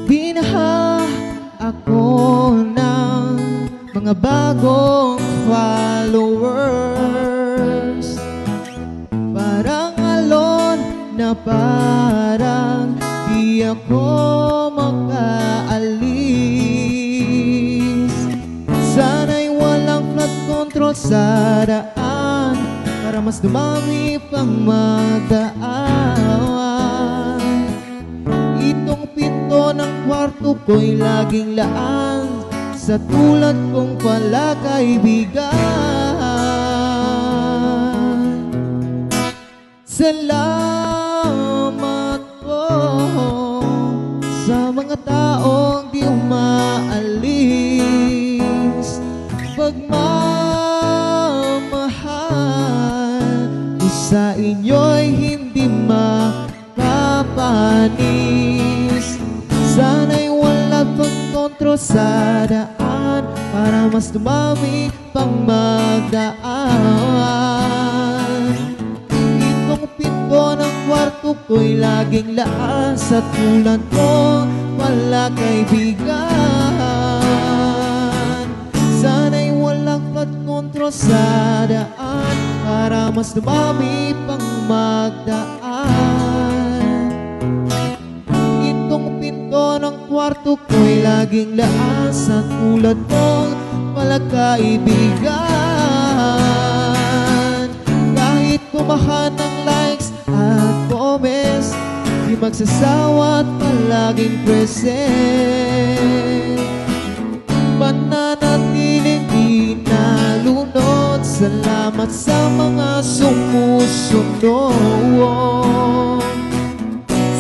Binaha ako ng mga bagong followers, parang alon na parang di ako makaalis. Sana'y walang flood control sa daan para mas dumami pang magdaan. Itong pinto ng kwarto ko'y laging laan sa tulad kong pala kaibigan. Salamat po sa mga taong di umaalis. Pagmamahal ko sa inyo'y hindi makapanis. Sana'y wala pang kontrol sa daan para mas dumami pang magdaan. Itong pinto ng kwarto ko'y laging laan sa tulad ko wala kaibigan. Sana'y walang flood control sa daan para mas dumami pang magdaan. Itong pinto ng kwarto ko'y laging laan sa tulad kong wala kaibigan. Kahit pumahan ng likes at comments, di magsasawa at palaging present. Mananatiling di nalunod. Salamat sa mga sumusunod.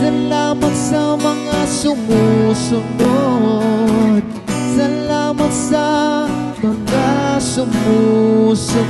Salamat sa mga sumusunod. Salamat sa mga sumusunod.